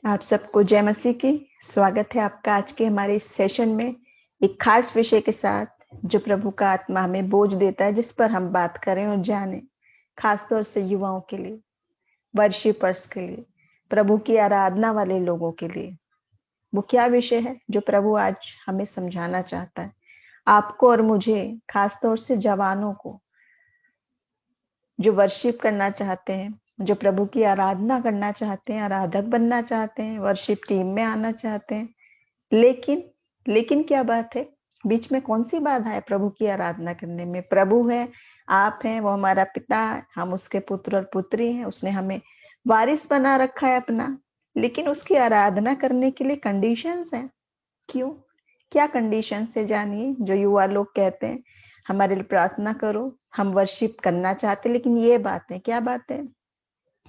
आप सबको जय मसीह की। स्वागत है आपका आज के हमारे इस सेशन में एक खास विषय के साथ, जो प्रभु का आत्मा हमें बोझ देता है, जिस पर हम बात करें और जानें। खास तौर से युवाओं के लिए, वर्शिपर्स के लिए, प्रभु की आराधना वाले लोगों के लिए। वो क्या विषय है जो प्रभु आज हमें समझाना चाहता है, आपको और मुझे, खास तौर से जवानों को, जो वर्शिप करना चाहते हैं, जो प्रभु की आराधना करना चाहते हैं, आराधक बनना चाहते हैं, वर्शिप टीम में आना चाहते हैं। लेकिन क्या बात है, बीच में कौन सी बाधा है प्रभु की आराधना करने में? प्रभु है, आप हैं, वो हमारा पिता है, हम उसके पुत्र और पुत्री हैं, उसने हमें वारिस बना रखा है अपना। लेकिन उसकी आराधना करने के लिए कंडीशंस हैं। क्यों? क्या कंडीशंस है? जानिए। जो युवा लोग कहते हैं हमारे लिए प्रार्थना करो, हम वर्शिप करना चाहते, लेकिन ये बात है, क्या बात है?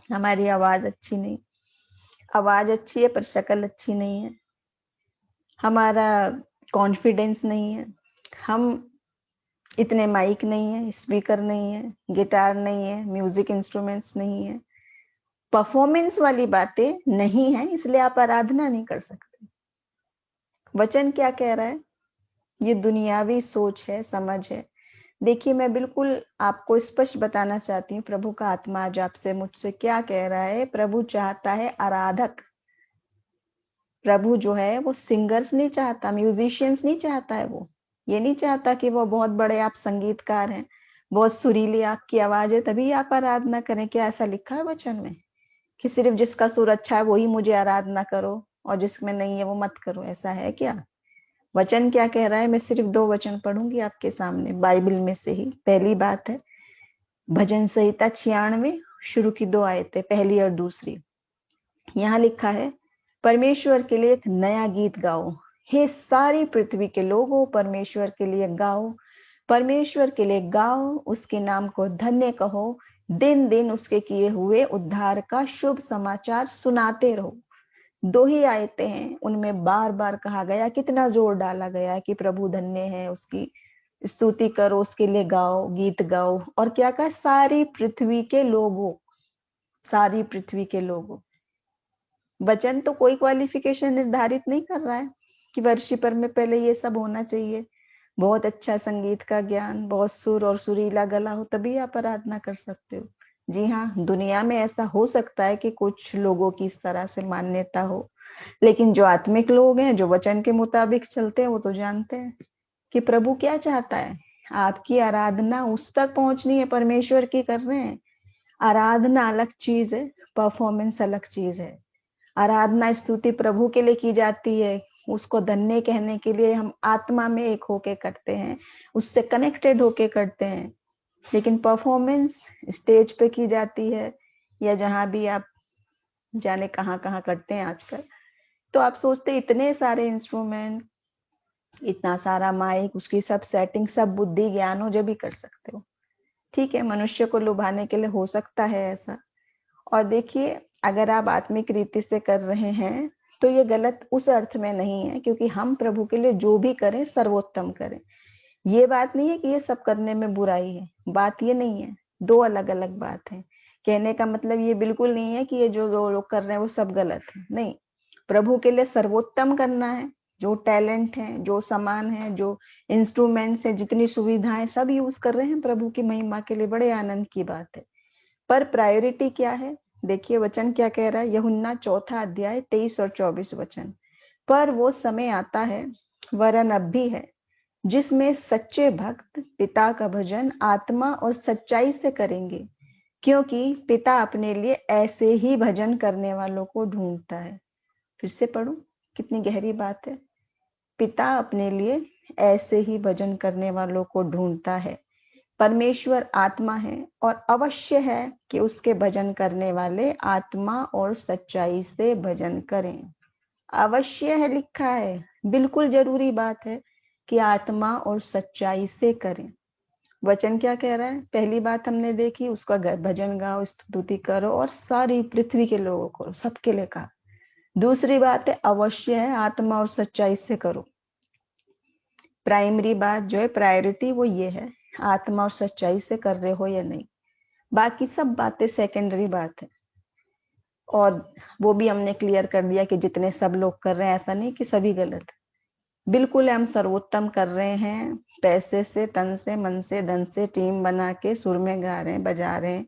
हमारी आवाज अच्छी नहीं, आवाज अच्छी है पर शक्ल अच्छी नहीं है, हमारा कॉन्फिडेंस नहीं है, हम इतने माइक नहीं है, स्पीकर नहीं है, गिटार नहीं है, म्यूजिक इंस्ट्रूमेंट्स नहीं है, परफॉर्मेंस वाली बातें नहीं है, इसलिए आप आराधना नहीं कर सकते। वचन क्या कह रहा है? ये दुनियावी सोच है, समझ है। देखिए, मैं बिल्कुल आपको स्पष्ट बताना चाहती हूँ, प्रभु का आत्मा आज आपसे मुझसे क्या कह रहा है। प्रभु चाहता है आराधक। प्रभु जो है वो सिंगर्स नहीं चाहता, म्यूजिशियंस नहीं चाहता है। वो ये नहीं चाहता कि वो बहुत बड़े आप संगीतकार हैं, बहुत सुरीली आपकी आवाज है तभी आप आराधना करें। क्या ऐसा लिखा है वचन में कि सिर्फ जिसका सुर अच्छा है वही मुझे आराधना करो और जिसमें नहीं है वो मत करो? ऐसा है क्या? वचन क्या कह रहा है? मैं सिर्फ 2 वचन पढ़ूंगी आपके सामने बाइबल में से ही। पहली बात है भजन संहिता 96 शुरू की 2 आयतें, पहली और दूसरी। यहाँ लिखा है, परमेश्वर के लिए एक नया गीत गाओ, हे सारी पृथ्वी के लोगों, परमेश्वर के लिए गाओ, परमेश्वर के लिए गाओ, उसके नाम को धन्य कहो, दिन दिन उसके किए हुए उद्धार का शुभ समाचार सुनाते रहो। 2 ही आयतें हैं, उनमें बार बार कहा गया, कितना जोर डाला गया कि प्रभु धन्य है, उसकी स्तुति करो, उसके लिए गाओ, गीत गाओ। और क्या कहा? सारी पृथ्वी के लोगों, सारी पृथ्वी के लोगों। वचन तो कोई क्वालिफिकेशन निर्धारित नहीं कर रहा है कि वर्शिपर में पहले ये सब होना चाहिए, बहुत अच्छा संगीत का ज्ञान, बहुत सुर और सुरीला गला हो, तभी आप आराधना कर सकते हो। जी हाँ, दुनिया में ऐसा हो सकता है कि कुछ लोगों की इस तरह से मान्यता हो, लेकिन जो आत्मिक लोग हैं, जो वचन के मुताबिक चलते हैं, वो तो जानते हैं कि प्रभु क्या चाहता है। आपकी आराधना उस तक पहुंचनी है, परमेश्वर की कर रहे हैं। आराधना अलग चीज है, परफॉर्मेंस अलग चीज है। आराधना स्तुति प्रभु के लिए की जाती है, उसको धन्य कहने के लिए हम आत्मा में एक होके करते हैं, उससे कनेक्टेड होके करते हैं। लेकिन परफॉर्मेंस स्टेज पे की जाती है, या जहां भी आप जाने कहाँ कहाँ करते हैं आजकल। तो आप सोचते इतने सारे इंस्ट्रूमेंट, इतना सारा माइक, उसकी सब सेटिंग, सब बुद्धि ज्ञान हो जब भी कर सकते हो। ठीक है, मनुष्य को लुभाने के लिए हो सकता है ऐसा। और देखिए, अगर आप आत्मिक रीति से कर रहे हैं तो ये गलत उस अर्थ में नहीं है, क्योंकि हम प्रभु के लिए जो भी करें सर्वोत्तम करें। ये बात नहीं है कि ये सब करने में बुराई है, बात ये नहीं है। 2 अलग अलग बात है। कहने का मतलब ये बिल्कुल नहीं है कि ये जो लोग कर रहे हैं वो सब गलत है, नहीं। प्रभु के लिए सर्वोत्तम करना है। जो टैलेंट है, जो सामान है, जो इंस्ट्रूमेंट्स है, जितनी सुविधाएं, सब यूज कर रहे हैं प्रभु की महिमा के लिए, बड़े आनंद की बात है। पर प्रायोरिटी क्या है? देखिए वचन क्या कह रहा है, यूहन्ना 4 अध्याय 23 और 24 वचन। पर वो समय आता है, वरन अब भी है, जिसमें सच्चे भक्त पिता का भजन आत्मा और सच्चाई से करेंगे, क्योंकि पिता अपने लिए ऐसे ही भजन करने वालों को ढूंढता है। फिर से पढ़ूं, कितनी गहरी बात है। पिता अपने लिए ऐसे ही भजन करने वालों को ढूंढता है। परमेश्वर आत्मा है और अवश्य है कि उसके भजन करने वाले आत्मा और सच्चाई से भजन करें। अवश्य है लिखा है, बिल्कुल जरूरी बात है कि आत्मा और सच्चाई से करें। वचन क्या कह रहा है? पहली बात हमने देखी, उसका भजन गाओ, स्तुति करो और सारी पृथ्वी के लोगों को, सबके लिए कहा। दूसरी बात है, अवश्य है आत्मा और सच्चाई से करो। प्राइमरी बात जो है, प्रायोरिटी, वो ये है, आत्मा और सच्चाई से कर रहे हो या नहीं। बाकी सब बातें सेकेंडरी बात है। और वो भी हमने क्लियर कर दिया कि जितने सब लोग कर रहे हैं, ऐसा नहीं कि सभी गलत है। बिल्कुल हम सर्वोत्तम कर रहे हैं, पैसे से, तन से, मन से, धन से, टीम बना के सुर में गा रहे हैं, बजा रहे हैं,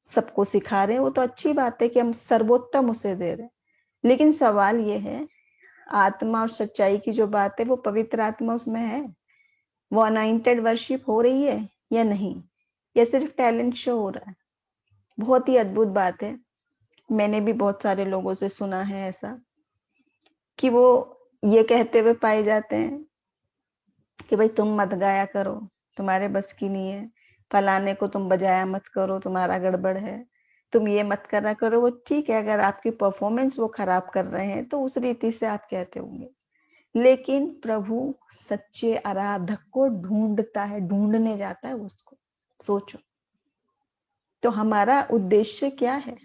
सबको सिखा रहे हैं। वो तो अच्छी बात है कि हम सर्वोत्तम उसे दे रहे हैं। लेकिन सवाल ये है, आत्मा और सच्चाई की जो बात है, वो पवित्र आत्मा उसमें है? वो अनॉइंटेड वर्शिप हो रही है या नहीं? या सिर्फ टैलेंट शो हो रहा है? बहुत ही अद्भुत बात है। मैंने भी बहुत सारे लोगों से सुना है ऐसा कि वो ये कहते हुए पाए जाते हैं कि भाई तुम मत गाया करो, तुम्हारे बस की नहीं है, फलाने को तुम बजाया मत करो, तुम्हारा गड़बड़ है, तुम ये मत करा करो। वो ठीक है, अगर आपकी परफॉर्मेंस वो खराब कर रहे हैं तो उस रीति से आप कहते होंगे, लेकिन प्रभु सच्चे आराधक को ढूंढता है, ढूंढने जाता है उसको। सोचो, तो हमारा उद्देश्य क्या है?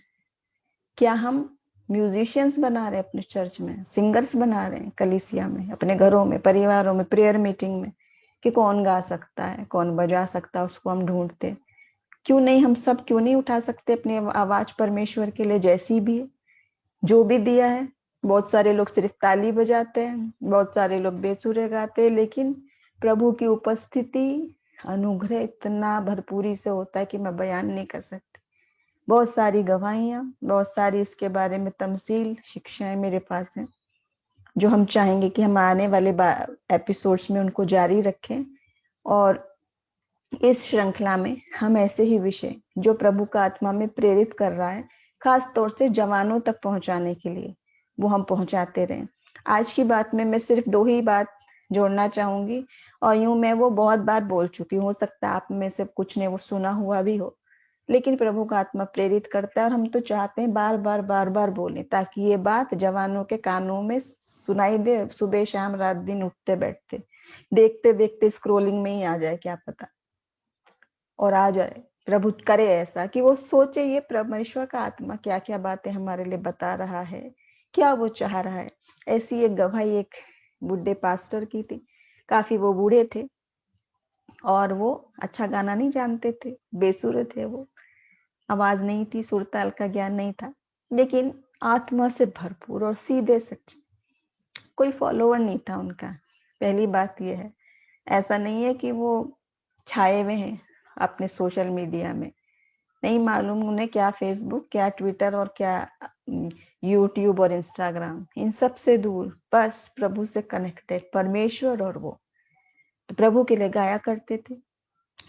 क्या हम म्यूजिशियंस बना रहे हैं अपने चर्च में, सिंगर्स बना रहे हैं कलीसिया में, अपने घरों में, परिवारों में, प्रेयर मीटिंग में, कि कौन गा सकता है, कौन बजा सकता है, उसको हम ढूंढते? क्यों नहीं हम सब क्यों नहीं उठा सकते अपनी आवाज परमेश्वर के लिए, जैसी भी है, जो भी दिया है? बहुत सारे लोग सिर्फ ताली बजाते हैं, बहुत सारे लोग बेसुरे गाते हैं, लेकिन प्रभु की उपस्थिति, अनुग्रह इतना भरपूरी से होता है कि मैं बयान नहीं कर सकती। बहुत सारी गवाहियां, बहुत सारी इसके बारे में तमसील शिक्षाएं मेरे पास हैं, जो हम चाहेंगे कि हम आने वाले एपिसोड्स में उनको जारी रखें। और इस श्रृंखला में हम ऐसे ही विषय जो प्रभु का आत्मा में प्रेरित कर रहा है, खास तौर से जवानों तक पहुंचाने के लिए, वो हम पहुंचाते रहें। आज की बात में मैं सिर्फ 2 ही बात जोड़ना चाहूंगी, और यूं मैं वो बहुत बार बोल चुकी हूँ, हो सकता है आप में से कुछ ने वो सुना हुआ भी हो, लेकिन प्रभु का आत्मा प्रेरित करता है और हम तो चाहते हैं बार बार बार बार बोलें, ताकि ये बात जवानों के कानों में सुनाई दे, सुबह शाम रात दिन, उठते बैठते, देखते देखते स्क्रोलिंग में ही आ जाए, क्या पता, और आ जाए। प्रभु करे ऐसा कि वो सोचे ये परमेश्वर का आत्मा क्या क्या बातें हमारे लिए बता रहा है, क्या वो चाह रहा है। ऐसी एक गवाही एक बुढ़े पास्टर की थी। काफी वो बूढ़े थे और वो अच्छा गाना नहीं जानते थे, बेसुरे थे, वो आवाज नहीं थी, सुरताल का ज्ञान नहीं था, लेकिन आत्मा से भरपूर और सीधे सच्चे। कोई फॉलोवर नहीं था उनका। पहली बात यह है, ऐसा नहीं है कि वो छाए हुए हैं अपने सोशल मीडिया में, नहीं मालूम उन्हें क्या फेसबुक, क्या ट्विटर और क्या यूट्यूब और इंस्टाग्राम, इन सब से दूर, बस प्रभु से कनेक्टेड, परमेश्वर और वो। तो प्रभु के लिए गाया करते थे,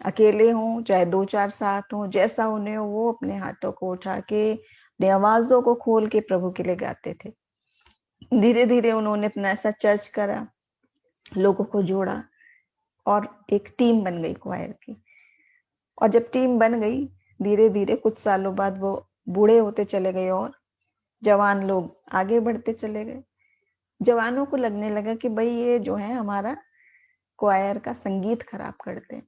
अकेले हों चाहे 2-4 साथ हों, जैसा उन्हें हो, वो अपने हाथों को उठा के, अपनी आवाजों को खोल के प्रभु के लिए गाते थे। धीरे धीरे उन्होंने अपना ऐसा चर्च करा, लोगों को जोड़ा और एक टीम बन गई क्वायर की। और जब टीम बन गई, धीरे धीरे कुछ सालों बाद वो बूढ़े होते चले गए और जवान लोग आगे बढ़ते चले गए। जवानों को लगने लगा कि भाई ये जो है हमारा क्वायर का संगीत खराब करते हैं,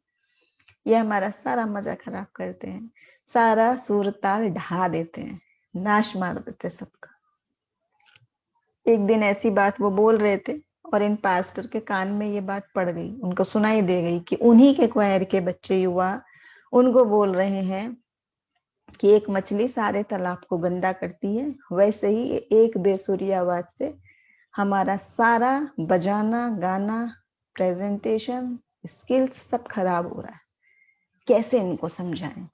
ये हमारा सारा मजा खराब करते हैं, सारा सुर ताल ढा देते हैं, नाश मार देते सबका। एक दिन ऐसी बात वो बोल रहे थे और इन पास्टर के कान में ये बात पड़ गई, उनको सुनाई दे गई कि उन्हीं के क्वायर के बच्चे, युवा, उनको बोल रहे हैं कि एक मछली सारे तालाब को गंदा करती है, वैसे ही एक बेसुरी आवाज से हमारा सारा बजाना, गाना, प्रेजेंटेशन, स्किल्स सब खराब हो रहा है। कैसे इनको समझाएं?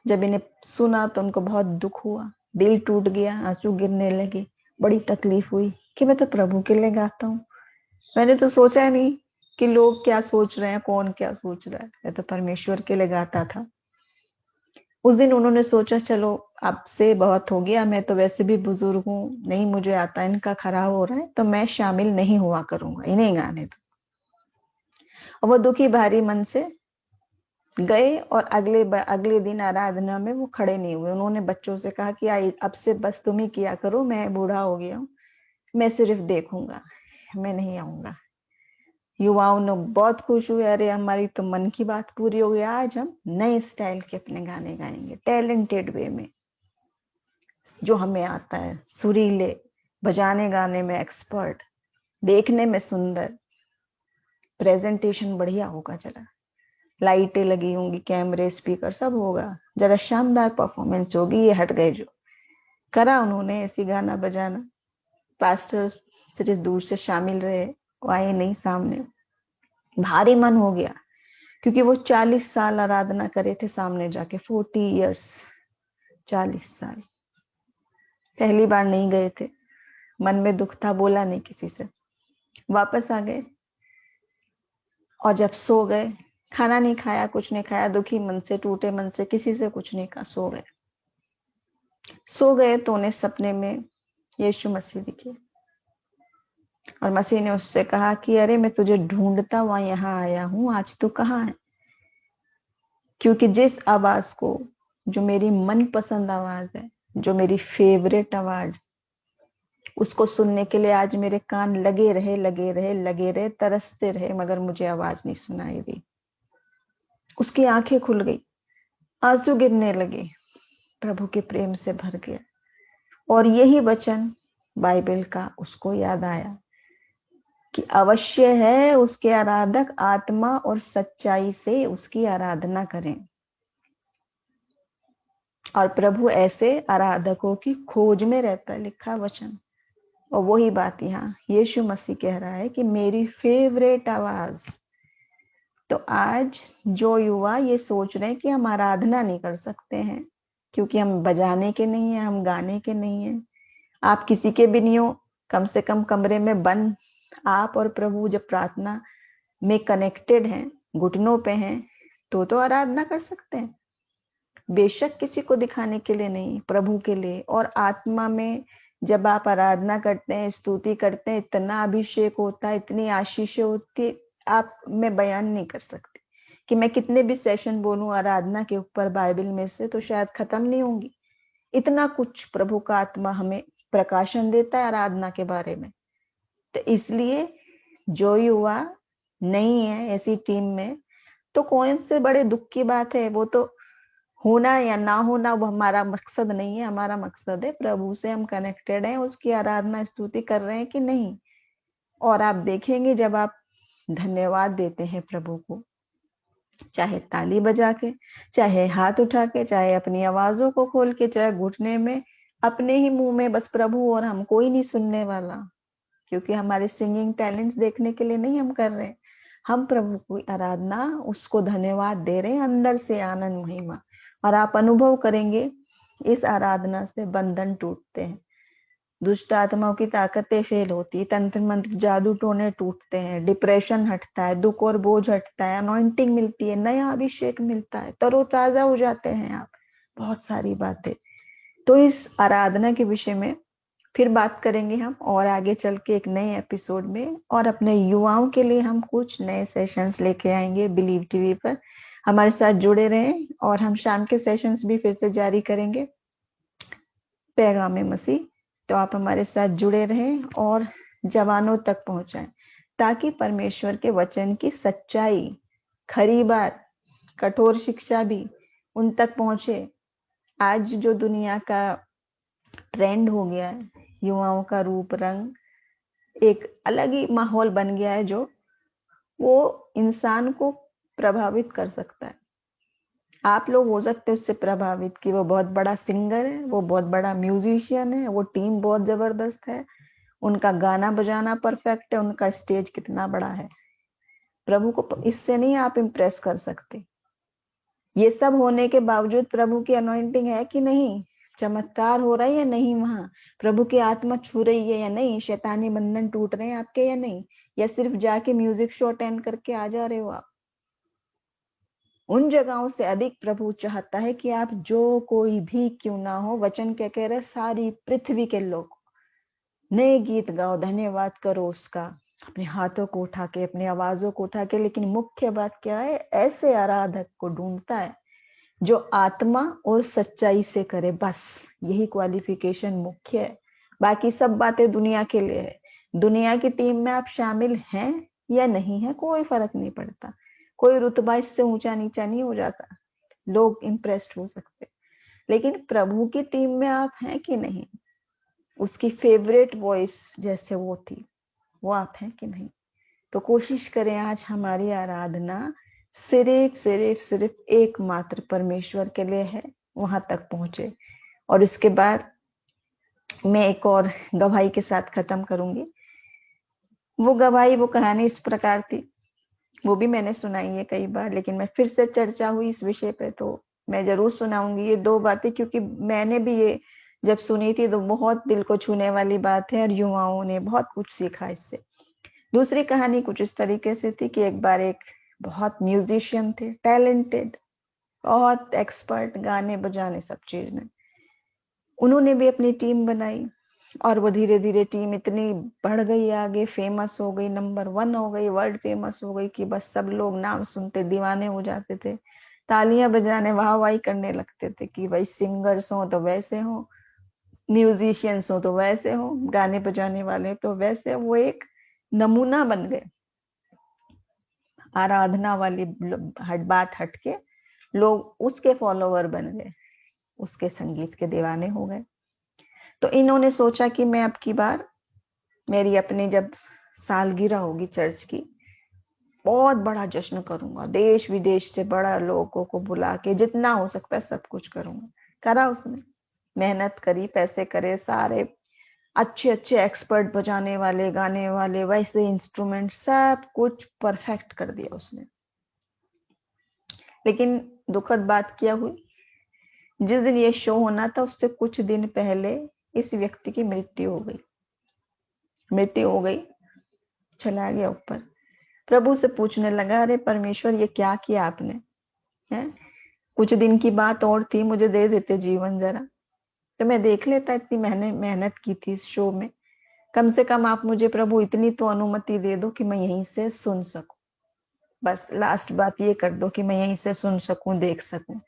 जब इन्हें सुना तो उनको बहुत दुख हुआ, दिल टूट गया, आंसू गिरने लगे, बड़ी तकलीफ हुई कि मैं तो प्रभु के लिए गाता हूँ, मैंने तो सोचा नहीं कि लोग क्या सोच रहे हैं, कौन क्या सोच रहा है, मैं तो परमेश्वर के लिए गाता था। उस दिन उन्होंने सोचा चलो अब से बहुत हो गया, मैं तो वैसे भी बुजुर्ग हूँ, नहीं मुझे आता, इनका खराब हो रहा है तो मैं शामिल नहीं हुआ करूंगा, इन्हें गाने दो। और वो दुखी भारी मन से गए और अगले दिन आराधना में वो खड़े नहीं हुए। उन्होंने बच्चों से कहा कि अब से बस तुम ही किया करो, मैं बूढ़ा हो गया हूँ, मैं सिर्फ देखूंगा, मैं नहीं आऊंगा। युवाओं ने बहुत खुश हुए, अरे हमारी तो मन की बात पूरी हो गई, आज हम नए स्टाइल के अपने गाने गाएंगे, टैलेंटेड वे में, जो हमें आता है, सुरीले, बजाने गाने में एक्सपर्ट, देखने में सुंदर, प्रेजेंटेशन बढ़िया होगा, जरा लाइटें लगी होंगी, कैमरे, स्पीकर सब होगा, जरा शानदार परफॉर्मेंस होगी। ये हट गए जो करा उन्होंने ऐसी गाना बजाना। पास्टर सिर्फ दूर से शामिल रहे, वो आए नहीं सामने। भारी मन हो गया, क्योंकि वो 40 साल आराधना करे थे सामने जाके, 40 इयर्स, 40 साल। पहली बार नहीं गए थे, मन में दुख था, बोला नहीं किसी से, वापस आ गए। और जब सो गए, खाना नहीं खाया, कुछ नहीं खाया, दुखी मन से, टूटे मन से, किसी से कुछ नहीं कहा, सो गए। सो गए तो उन्हें सपने में यीशु मसीह दिखे, और मसीह ने उससे कहा कि अरे मैं तुझे ढूंढता हुआ यहाँ आया हूं, आज तू कहाँ है? क्योंकि जिस आवाज को, जो मेरी मनपसंद आवाज है, जो मेरी फेवरेट आवाज, उसको सुनने के लिए आज मेरे कान लगे रहे, लगे रहे, लगे रहे, तरसते रहे, मगर मुझे आवाज नहीं सुनाई दी। उसकी आंखें खुल गई, आंसू गिरने लगे, प्रभु के प्रेम से भर गया। और यही वचन बाइबल का उसको याद आया कि अवश्य है उसके आराधक आत्मा और सच्चाई से उसकी आराधना करें। और प्रभु ऐसे आराधकों की खोज में रहता है, लिखा वचन। और वही बात यहाँ यीशु मसीह कह रहा है कि मेरी फेवरेट आवाज। तो आज जो युवा ये सोच रहे हैं कि हम आराधना नहीं कर सकते हैं क्योंकि हम बजाने के नहीं है, हम गाने के नहीं है, आप किसी के भी नहीं हो, कम से कम कमरे में बंद आप और प्रभु जब प्रार्थना में कनेक्टेड हैं, घुटनों पे हैं, तो आराधना कर सकते हैं। बेशक किसी को दिखाने के लिए नहीं, प्रभु के लिए। और आत्मा में जब आप आराधना करते हैं, स्तुति करते हैं, इतना अभिषेक होता है, इतनी आशीषें होती, आप मैं बयान नहीं कर सकती कि मैं कितने भी सेशन बोलूं आराधना के ऊपर बाइबल में से, तो शायद खत्म नहीं होंगी। इतना कुछ प्रभु का आत्मा हमें प्रकाशन देता है आराधना के बारे में। तो इसलिए जो युवा नहीं है ऐसी टीम में, तो कौन से बड़े दुख की बात है, वो तो होना या ना होना वो हमारा मकसद नहीं है। हमारा मकसद है प्रभु से हम कनेक्टेड हैं, उसकी आराधना स्तुति कर रहे हैं कि नहीं। और आप देखेंगे जब आप धन्यवाद देते हैं प्रभु को, चाहे ताली बजा के, चाहे हाथ उठा के, चाहे अपनी आवाजों को खोल के, चाहे घुटने में, अपने ही मुंह में बस प्रभु और हम, कोई नहीं सुनने वाला, क्योंकि हमारे सिंगिंग टैलेंट्स देखने के लिए नहीं हम कर रहे हैं। हम प्रभु की आराधना, उसको धन्यवाद दे रहे हैं अंदर से, आनंद महिमा। और आप अनुभव करेंगे इस आराधना से बंधन टूटते हैं, दुष्ट आत्माओं की ताकतें फेल होती है, तंत्र मंत्र जादू टोने टूटते हैं, डिप्रेशन हटता है, दुख और बोझ हटता है, अनॉइंटिंग मिलती है, नया अभिषेक मिलता है, तरोताजा हो जाते हैं आप। बहुत सारी बातें। तो इस आराधना के विषय में फिर बात करेंगे हम, और आगे चल के एक नए एपिसोड में, और अपने युवाओं के लिए हम कुछ नए सेशंस लेके आएंगे बिलीव टीवी पर। हमारे साथ जुड़े रहें, और हम शाम के सेशंस भी फिर से जारी करेंगे, पैगाम मसीह। तो आप हमारे साथ जुड़े रहें और जवानों तक पहुंचाएं, ताकि परमेश्वर के वचन की सच्चाई, खरी बात, कठोर शिक्षा भी उन तक पहुंचे। आज जो दुनिया का ट्रेंड हो गया है, युवाओं का रूप रंग, एक अलग ही माहौल बन गया है, जो वो इंसान को प्रभावित कर सकता है। आप लोग हो सकते हैं उससे प्रभावित कि वो बहुत बड़ा सिंगर है, वो बहुत बड़ा म्यूजिशियन है, वो टीम बहुत जबरदस्त है, उनका गाना बजाना परफेक्ट है, उनका स्टेज कितना बड़ा है। प्रभु को इससे नहीं आप इम्प्रेस कर सकते। ये सब होने के बावजूद प्रभु की अनॉइंटिंग है कि नहीं, चमत्कार हो रहा है या नहीं, वहां प्रभु की आत्मा छू रही है या नहीं, शैतानी बंधन टूट रहे हैं आपके या नहीं, या सिर्फ जाके म्यूजिक शो अटेंड करके आ जा रहे हो आप। उन जगहों से अधिक प्रभु चाहता है कि आप जो कोई भी क्यों ना हो, वचन क्या कह रहे, सारी पृथ्वी के लोग नए गीत गाओ, धन्यवाद करो उसका, अपने हाथों को उठा के, अपनी आवाजों को उठा के। लेकिन मुख्य बात क्या है, ऐसे आराधक को ढूंढता है जो आत्मा और सच्चाई से करे, बस यही क्वालिफिकेशन मुख्य है। बाकी सब बातें दुनिया के लिए है। दुनिया की टीम में आप शामिल हैं या नहीं है, कोई फर्क नहीं पड़ता, कोई रुतबा इससे ऊंचा नीचा नहीं हो जाता, लोग इम्प्रेस्ड हो सकते। लेकिन प्रभु की टीम में आप हैं कि नहीं, उसकी फेवरेट वॉइस जैसे वो थी, वो आप हैं कि नहीं। तो कोशिश करें आज हमारी आराधना सिर्फ सिर्फ सिर्फ एकमात्र परमेश्वर के लिए है, वहां तक पहुंचे। और इसके बाद मैं एक और गवाही के साथ खत्म करूंगी। वो गवाही, वो कहानी इस प्रकार थी, वो भी मैंने सुनाई है कई बार, लेकिन मैं फिर से चर्चा हुई इस विषय पे तो मैं जरूर सुनाऊंगी ये दो बातें, क्योंकि मैंने भी ये जब सुनी थी तो बहुत दिल को छूने वाली बात है और युवाओं ने बहुत कुछ सीखा इससे। दूसरी कहानी कुछ इस तरीके से थी कि एक बार एक बहुत म्यूजिशियन थे, टैलेंटेड, बहुत एक्सपर्ट गाने बजाने सब चीज में। उन्होंने भी अपनी टीम बनाई और वो धीरे धीरे टीम इतनी बढ़ गई आगे, फेमस हो गई, नंबर 1 हो गई, वर्ल्ड फेमस हो गई कि बस सब लोग नाम सुनते दीवाने हो जाते थे, तालियां बजाने वाह वाही करने लगते थे कि भाई सिंगर्स हो तो वैसे हो, म्यूजिशियंस हो तो वैसे हो, गाने बजाने वाले तो वैसे। वो एक नमूना बन गए। आराधना वाली बात हटके लोग उसके फॉलोवर बन गए, उसके संगीत के दीवाने हो गए। तो इन्होंने सोचा कि मैं अब की बार, मेरी अपनी जब सालगिरह होगी चर्च की, बहुत बड़ा जश्न करूंगा, देश विदेश से बड़ा लोगों को बुला के जितना हो सकता है सब कुछ करूंगा। करा उसने, मेहनत करी, पैसे करे, सारे अच्छे अच्छे एक्सपर्ट बजाने वाले, गाने वाले, वैसे इंस्ट्रूमेंट, सब कुछ परफेक्ट कर दिया उसने। लेकिन दुखद बात क्या हुई, जिस दिन ये शो होना था उससे कुछ दिन पहले इस व्यक्ति की मृत्यु हो गई। मृत्यु हो गई, चला गया ऊपर। प्रभु से पूछने लगा, अरे परमेश्वर ये क्या किया आपने, है? कुछ दिन की बात और थी, मुझे दे देते जीवन जरा, तो मैं देख लेता, इतनी मेहनत की थी इस शो में। कम से कम आप मुझे प्रभु इतनी तो अनुमति दे दो कि मैं यहीं से सुन सकूं, बस लास्ट बात ये कर दो कि मैं यहीं से सुन सकूं, देख सकूं।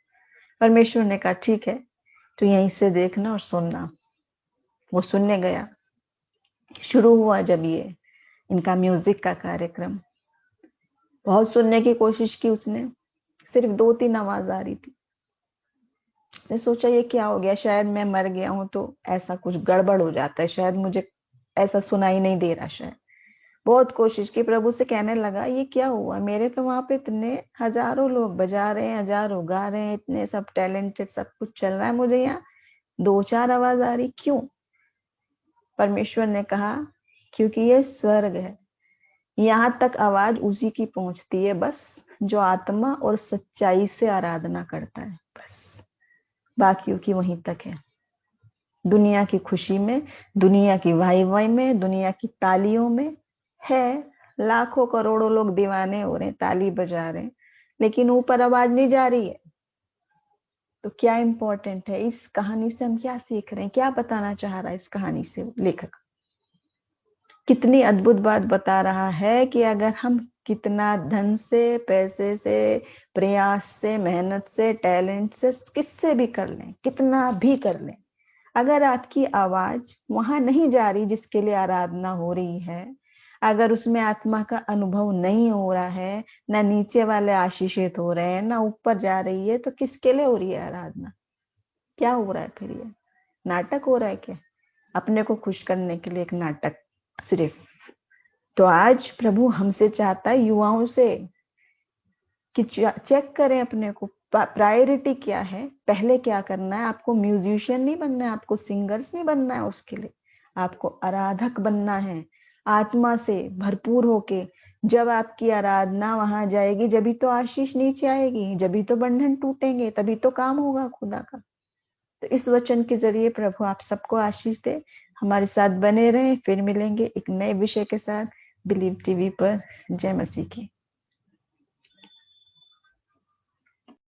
परमेश्वर ने कहा ठीक है, तो यहीं से देखना और सुनना। वो सुनने गया। शुरू हुआ जब ये इनका म्यूजिक का कार्यक्रम, बहुत सुनने की कोशिश की उसने, सिर्फ 2-3 आवाज आ रही थी। उसने सोचा ये क्या हो गया, शायद मैं मर गया हूं तो ऐसा कुछ गड़बड़ हो जाता है, शायद मुझे ऐसा सुनाई नहीं दे रहा शायद। बहुत कोशिश की, प्रभु से कहने लगा ये क्या हुआ, मेरे तो वहां पे इतने हजारों लोग बजा रहे हैं, हजारों गा रहे हैं, इतने सब टैलेंटेड, सब कुछ चल रहा है, मुझे यहाँ 2-4 आवाज आ रही, क्यों? परमेश्वर ने कहा क्योंकि ये स्वर्ग है, यहाँ तक आवाज उसी की पहुंचती है बस जो आत्मा और सच्चाई से आराधना करता है, बस बाकियों की वहीं तक है। दुनिया की खुशी में, दुनिया की वाई वाई में, दुनिया की तालियों में है, लाखों करोड़ों लोग दीवाने हो रहे हैं, ताली बजा रहे हैं, लेकिन ऊपर आवाज नहीं जा रही है। तो क्या इंपॉर्टेंट है इस कहानी से, हम क्या सीख रहे हैं, क्या बताना चाह रहा है इस कहानी से लेखक? कितनी अद्भुत बात बता रहा है कि अगर हम कितना धन से, पैसे से, प्रयास से, मेहनत से, टैलेंट से, किससे भी कर लें, कितना भी कर लें, अगर आपकी आवाज वहां नहीं जा रही जिसके लिए आराधना हो रही है, अगर उसमें आत्मा का अनुभव नहीं हो रहा है, ना नीचे वाले आशीषित हो रहे हैं, ना ऊपर जा रही है, तो किसके लिए हो रही है आराधना? क्या हो रहा है फिर? ये नाटक हो रहा है क्या? अपने को खुश करने के लिए एक नाटक सिर्फ। तो आज प्रभु हमसे चाहता है, युवाओं से, कि चेक करें अपने को, प्रायोरिटी क्या है, पहले क्या करना है। आपको म्यूजिशियन नहीं बनना है, आपको सिंगर्स नहीं बनना है, उसके लिए आपको आराधक बनना है, आत्मा से भरपूर होके। जब आपकी आराधना वहां जाएगी, जभी तो आशीष नीचे आएगी, जभी तो बंधन टूटेंगे, तभी तो काम होगा खुदा का। तो इस वचन के जरिए प्रभु आप सबको आशीष दे। हमारे साथ बने रहें, फिर मिलेंगे एक नए विषय के साथ बिलीव टीवी पर। जय मसीह की।